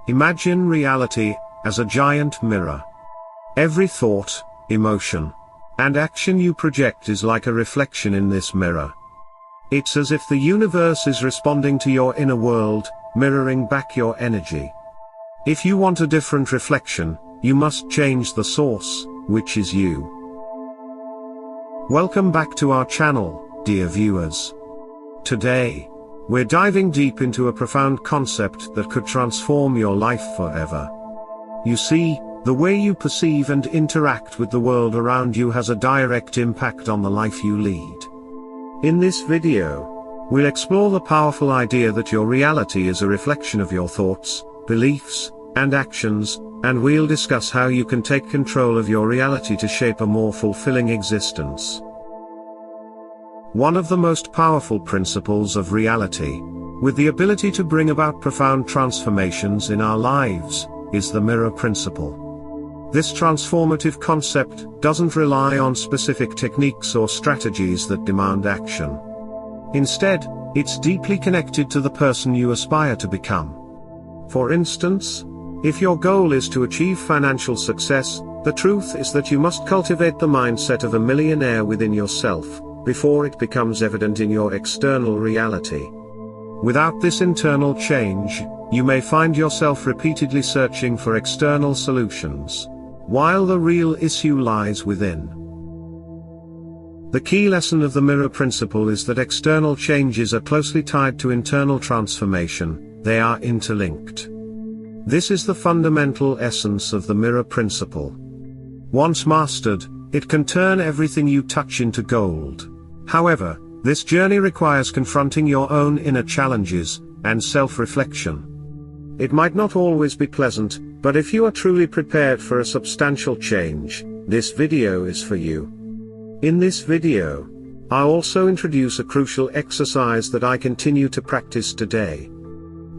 Imagine reality as a giant mirror. Every thought, emotion, and action you project is like a reflection in this mirror. It's as if the universe is responding to your inner world, mirroring back your energy. If you want a different reflection, you must change the source, which is you. Welcome back to our channel, dear viewers. Today, we're diving deep into a profound concept that could transform your life forever. You see, the way you perceive and interact with the world around you has a direct impact on the life you lead. In this video, we'll explore the powerful idea that your reality is a reflection of your thoughts, beliefs, and actions, and we'll discuss how you can take control of your reality to shape a more fulfilling existence. One of the most powerful principles of reality, with the ability to bring about profound transformations in our lives, is the mirror principle. This transformative concept doesn't rely on specific techniques or strategies that demand action. Instead, it's deeply connected to the person you aspire to become. For instance, if your goal is to achieve financial success, the truth is that you must cultivate the mindset of a millionaire within yourself, before it becomes evident in your external reality. Without this internal change, you may find yourself repeatedly searching for external solutions, while the real issue lies within. The key lesson of the mirror principle is that external changes are closely tied to internal transformation, they are interlinked. This is the fundamental essence of the mirror principle. Once mastered, it can turn everything you touch into gold. However, this journey requires confronting your own inner challenges, and self-reflection. It might not always be pleasant, but if you are truly prepared for a substantial change, this video is for you. In this video, I'll also introduce a crucial exercise that I continue to practice today.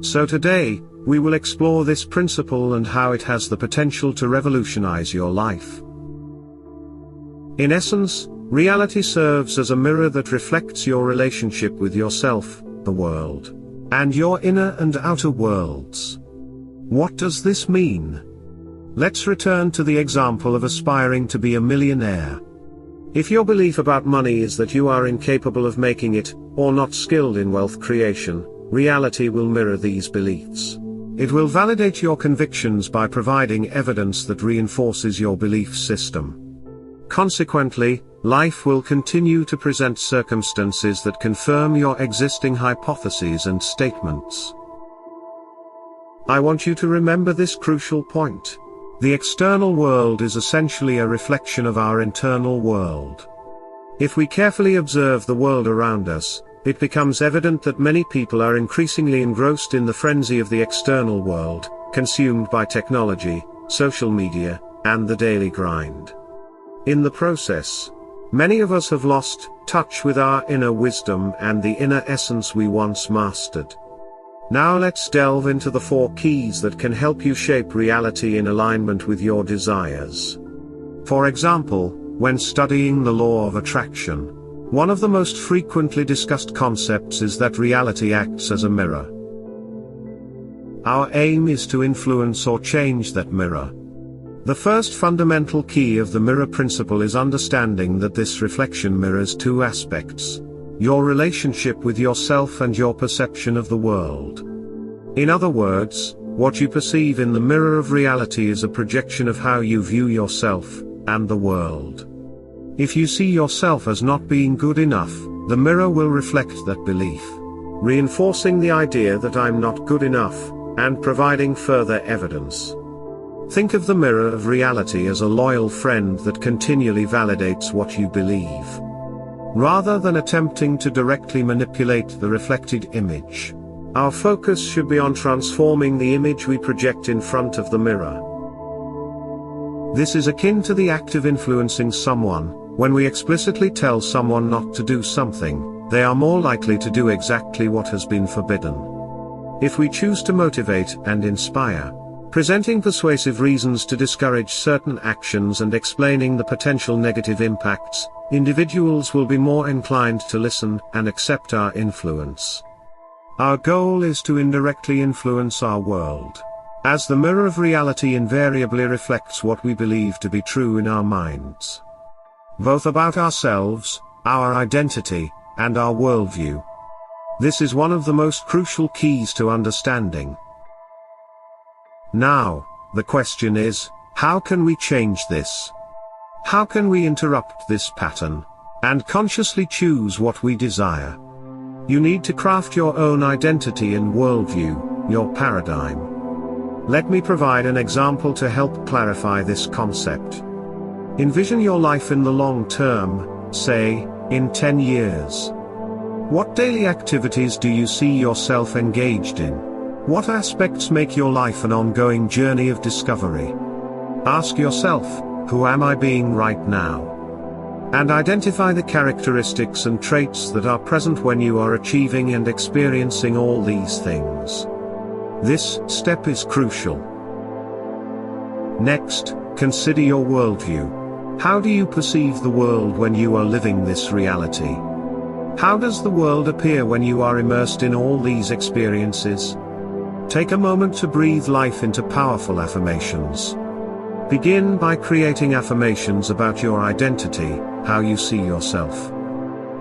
So today, we will explore this principle and how it has the potential to revolutionize your life. In essence, reality serves as a mirror that reflects your relationship with yourself, the world, and your inner and outer worlds. What does this mean? Let's return to the example of aspiring to be a millionaire. If your belief about money is that you are incapable of making it, or not skilled in wealth creation, reality will mirror these beliefs. It will validate your convictions by providing evidence that reinforces your belief system. Consequently, life will continue to present circumstances that confirm your existing hypotheses and statements. I want you to remember this crucial point. The external world is essentially a reflection of our internal world. If we carefully observe the world around us, it becomes evident that many people are increasingly engrossed in the frenzy of the external world, consumed by technology, social media, and the daily grind. In the process, many of us have lost touch with our inner wisdom and the inner essence we once mastered. Now let's delve into the 4 keys that can help you shape reality in alignment with your desires. For example, when studying the law of attraction, one of the most frequently discussed concepts is that reality acts as a mirror. Our aim is to influence or change that mirror. The first fundamental key of the mirror principle is understanding that this reflection mirrors 2 aspects: your relationship with yourself and your perception of the world. In other words, what you perceive in the mirror of reality is a projection of how you view yourself and the world. If you see yourself as not being good enough, the mirror will reflect that belief, reinforcing the idea that I'm not good enough, and providing further evidence. Think of the mirror of reality as a loyal friend that continually validates what you believe, rather than attempting to directly manipulate the reflected image. Our focus should be on transforming the image we project in front of the mirror. This is akin to the act of influencing someone. When we explicitly tell someone not to do something, they are more likely to do exactly what has been forbidden. If we choose to motivate and inspire, presenting persuasive reasons to discourage certain actions and explaining the potential negative impacts, individuals will be more inclined to listen and accept our influence. Our goal is to indirectly influence our world. as the mirror of reality invariably reflects what we believe to be true in our minds, both about ourselves, our identity, and our worldview. This is one of the most crucial keys to understanding. Now, the question is, how can we change this? How can we interrupt this pattern, and consciously choose what we desire? You need to craft your own identity and worldview, your paradigm. Let me provide an example to help clarify this concept. Envision your life in the long term, say, in 10 years. What daily activities do you see yourself engaged in? What aspects make your life an ongoing journey of discovery? Ask yourself, who am I being right now? And identify the characteristics and traits that are present when you are achieving and experiencing all these things. This step is crucial. Next, consider your worldview. How do you perceive the world when you are living this reality? How does the world appear when you are immersed in all these experiences? Take a moment to breathe life into powerful affirmations. Begin by creating affirmations about your identity, how you see yourself.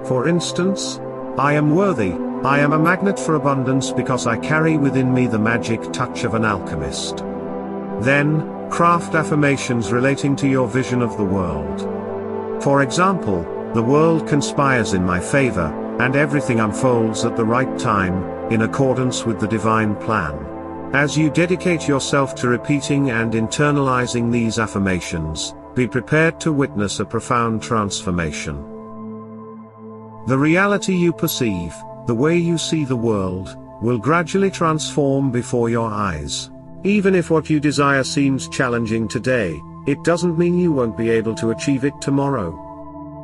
For instance, I am worthy, I am a magnet for abundance because I carry within me the magic touch of an alchemist. Then, craft affirmations relating to your vision of the world. For example, the world conspires in my favor, and everything unfolds at the right time, in accordance with the divine plan. As you dedicate yourself to repeating and internalizing these affirmations, be prepared to witness a profound transformation. The reality you perceive, the way you see the world, will gradually transform before your eyes. Even if what you desire seems challenging today, it doesn't mean you won't be able to achieve it tomorrow.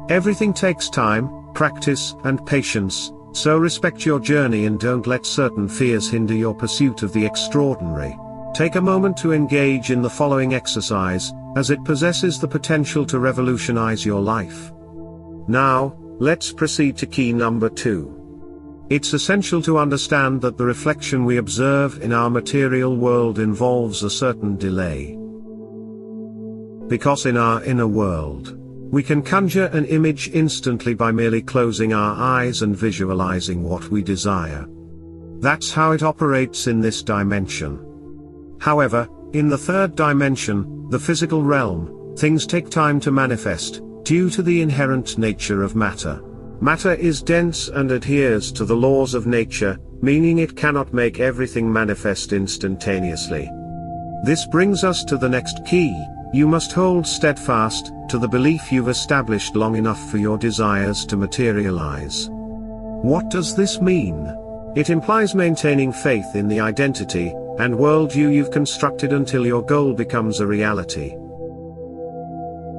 Everything takes time, practice, and patience, so respect your journey and don't let certain fears hinder your pursuit of the extraordinary. Take a moment to engage in the following exercise, as it possesses the potential to revolutionize your life. Now, let's proceed to key number 2. It's essential to understand that the reflection we observe in our material world involves a certain delay. Because in our inner world, we can conjure an image instantly by merely closing our eyes and visualizing what we desire. That's how it operates in this dimension. However, in the third dimension, the physical realm, things take time to manifest, due to the inherent nature of matter. Matter is dense and adheres to the laws of nature, meaning it cannot make everything manifest instantaneously. This brings us to the next key: you must hold steadfast to the belief you've established long enough for your desires to materialize. What does this mean? It implies maintaining faith in the identity and worldview you've constructed until your goal becomes a reality.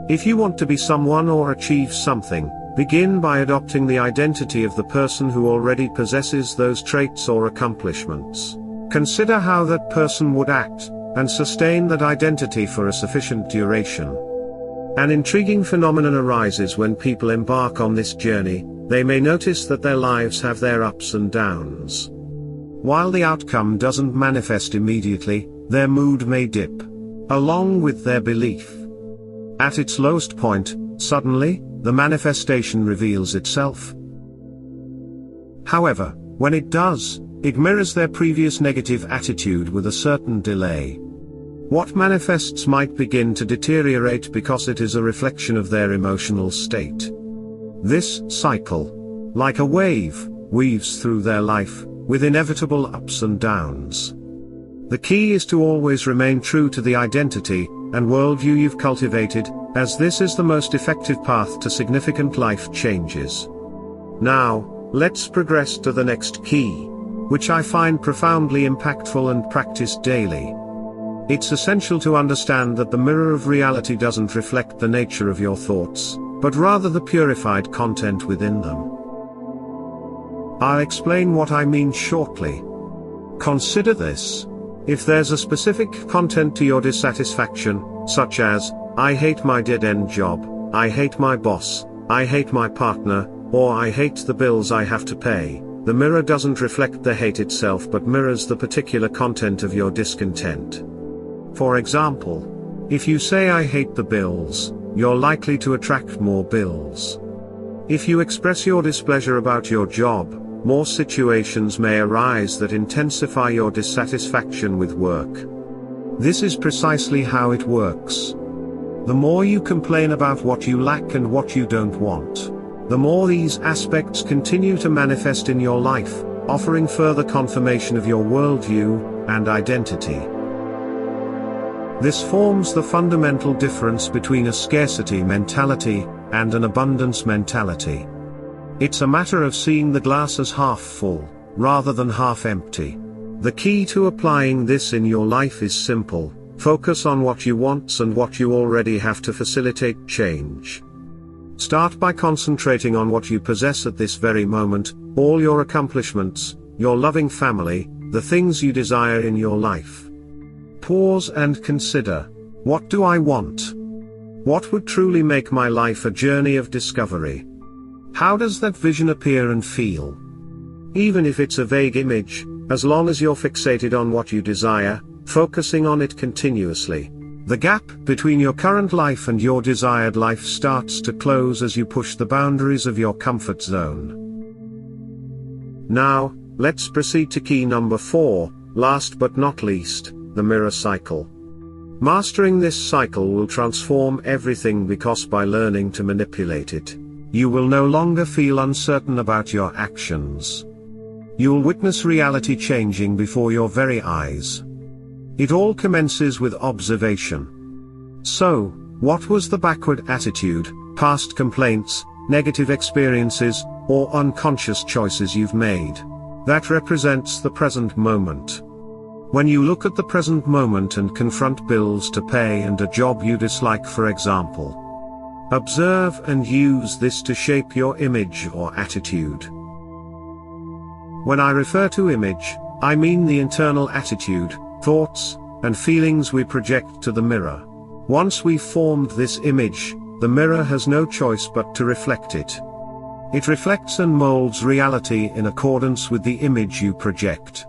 If you want to be someone or achieve something, begin by adopting the identity of the person who already possesses those traits or accomplishments. Consider how that person would act, and sustain that identity for a sufficient duration. An intriguing phenomenon arises when people embark on this journey. They may notice that their lives have their ups and downs. While the outcome doesn't manifest immediately, their mood may dip, along with their belief. At its lowest point, suddenly, the manifestation reveals itself. However, when it does, it mirrors their previous negative attitude with a certain delay. What manifests might begin to deteriorate because it is a reflection of their emotional state. This cycle, like a wave, weaves through their life, with inevitable ups and downs. The key is to always remain true to the identity and worldview you've cultivated, as this is the most effective path to significant life changes. Now, let's progress to the next key, which I find profoundly impactful and practiced daily. It's essential to understand that the mirror of reality doesn't reflect the nature of your thoughts, but rather the purified content within them. I'll explain what I mean shortly. Consider this. If there's a specific content to your dissatisfaction, such as, I hate my dead-end job, I hate my boss, I hate my partner, or I hate the bills I have to pay, the mirror doesn't reflect the hate itself but mirrors the particular content of your discontent. For example, if you say I hate the bills, you're likely to attract more bills. If you express your displeasure about your job, more situations may arise that intensify your dissatisfaction with work. This is precisely how it works. The more you complain about what you lack and what you don't want, the more these aspects continue to manifest in your life, offering further confirmation of your worldview and identity. This forms the fundamental difference between a scarcity mentality and an abundance mentality. It's a matter of seeing the glass as half full, rather than half empty. The key to applying this in your life is simple: focus on what you want and what you already have to facilitate change. Start by concentrating on what you possess at this very moment, all your accomplishments, your loving family, the things you desire in your life. Pause and consider, what do I want? What would truly make my life a journey of discovery? How does that vision appear and feel? Even if it's a vague image, as long as you're fixated on what you desire, focusing on it continuously, the gap between your current life and your desired life starts to close as you push the boundaries of your comfort zone. Now, let's proceed to key number 4, last but not least, the mirror cycle. Mastering this cycle will transform everything because by learning to manipulate it, you will no longer feel uncertain about your actions. You'll witness reality changing before your very eyes. It all commences with observation. So, what was the backward attitude, past complaints, negative experiences, or unconscious choices you've made? That represents the present moment. When you look at the present moment and confront bills to pay and a job you dislike, for example, observe and use this to shape your image or attitude. When I refer to image, I mean the internal attitude, thoughts, and feelings we project to the mirror. Once we've formed this image, the mirror has no choice but to reflect it. It reflects and molds reality in accordance with the image you project.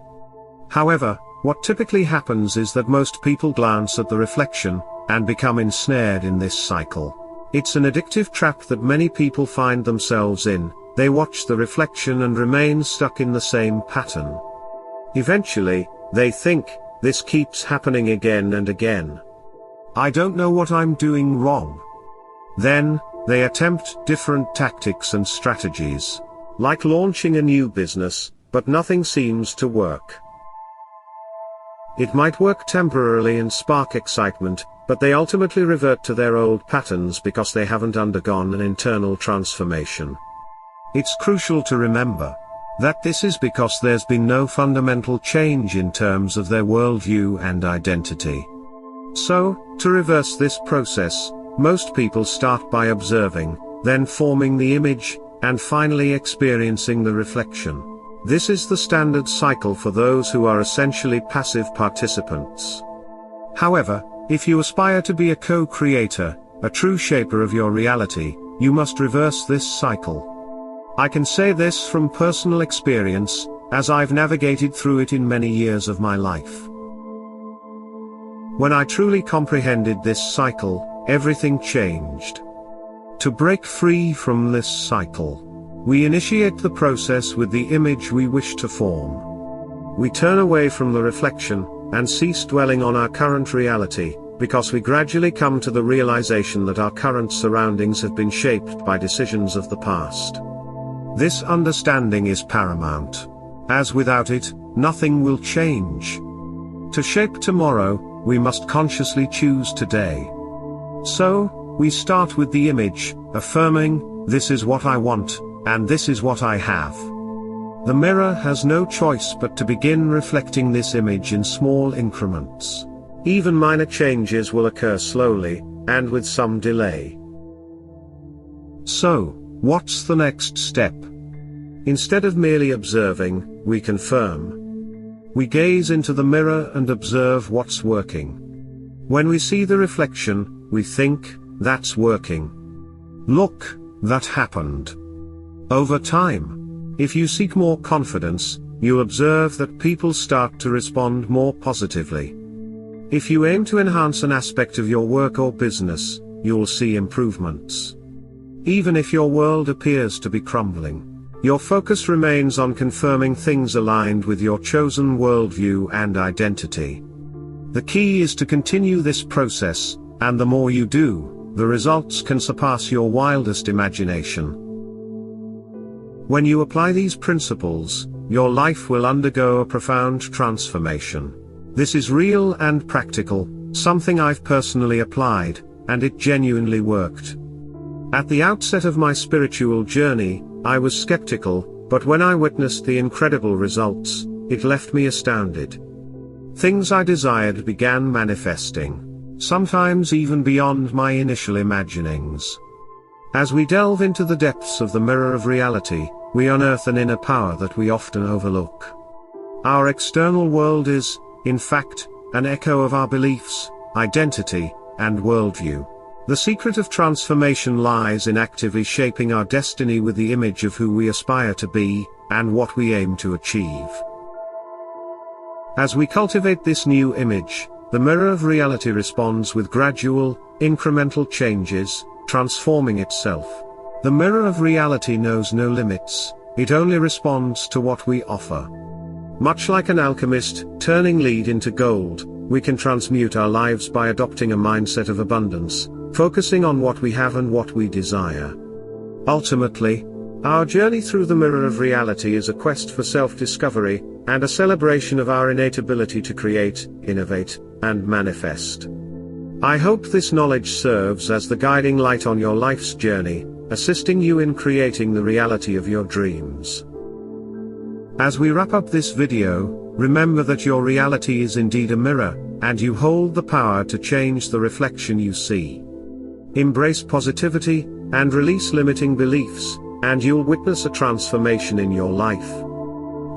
However, what typically happens is that most people glance at the reflection, and become ensnared in this cycle. It's an addictive trap that many people find themselves in. They watch the reflection and remain stuck in the same pattern. Eventually, they think, this keeps happening again and again. I don't know what I'm doing wrong. Then, they attempt different tactics and strategies. Like launching a new business, but nothing seems to work. It might work temporarily and spark excitement, but they ultimately revert to their old patterns because they haven't undergone an internal transformation. It's crucial to remember that this is because there's been no fundamental change in terms of their worldview and identity. So, to reverse this process, most people start by observing, then forming the image, and finally experiencing the reflection. This is the standard cycle for those who are essentially passive participants. However, if you aspire to be a co-creator, a true shaper of your reality, you must reverse this cycle. I can say this from personal experience, as I've navigated through it in many years of my life. When I truly comprehended this cycle, everything changed. To break free from this cycle, we initiate the process with the image we wish to form. We turn away from the reflection, and cease dwelling on our current reality, because we gradually come to the realization that our current surroundings have been shaped by decisions of the past. This understanding is paramount, as without it, nothing will change. To shape tomorrow, we must consciously choose today. So, we start with the image, affirming, this is what I want, and this is what I have. The mirror has no choice but to begin reflecting this image in small increments. Even minor changes will occur slowly, and with some delay. So, what's the next step? Instead of merely observing, we confirm. We gaze into the mirror and observe what's working. When we see the reflection, we think, that's working. Look, that happened. Over time, if you seek more confidence, you'll observe that people start to respond more positively. If you aim to enhance an aspect of your work or business, you'll see improvements. Even if your world appears to be crumbling, your focus remains on confirming things aligned with your chosen worldview and identity. The key is to continue this process, and the more you do, the results can surpass your wildest imagination. When you apply these principles, your life will undergo a profound transformation. This is real and practical, something I've personally applied, and it genuinely worked. At the outset of my spiritual journey, I was skeptical, but when I witnessed the incredible results, it left me astounded. Things I desired began manifesting, sometimes even beyond my initial imaginings. As we delve into the depths of the mirror of reality, we unearth an inner power that we often overlook. Our external world is, in fact, an echo of our beliefs, identity, and worldview. The secret of transformation lies in actively shaping our destiny with the image of who we aspire to be, and what we aim to achieve. As we cultivate this new image, the mirror of reality responds with gradual, incremental changes, transforming itself. The mirror of reality knows no limits, it only responds to what we offer. Much like an alchemist turning lead into gold, we can transmute our lives by adopting a mindset of abundance, focusing on what we have and what we desire. Ultimately, our journey through the mirror of reality is a quest for self-discovery, and a celebration of our innate ability to create, innovate, and manifest. I hope this knowledge serves as the guiding light on your life's journey, assisting you in creating the reality of your dreams. As we wrap up this video, remember that your reality is indeed a mirror, and you hold the power to change the reflection you see. Embrace positivity, and release limiting beliefs, and you'll witness a transformation in your life.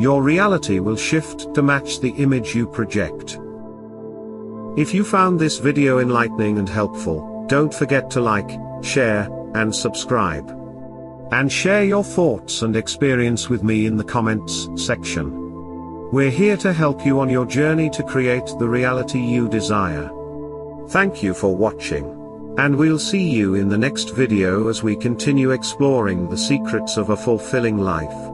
Your reality will shift to match the image you project. If you found this video enlightening and helpful, don't forget to like, share, and subscribe. And share your thoughts and experience with me in the comments section. We're here to help you on your journey to create the reality you desire. Thank you for watching. And we'll see you in the next video as we continue exploring the secrets of a fulfilling life.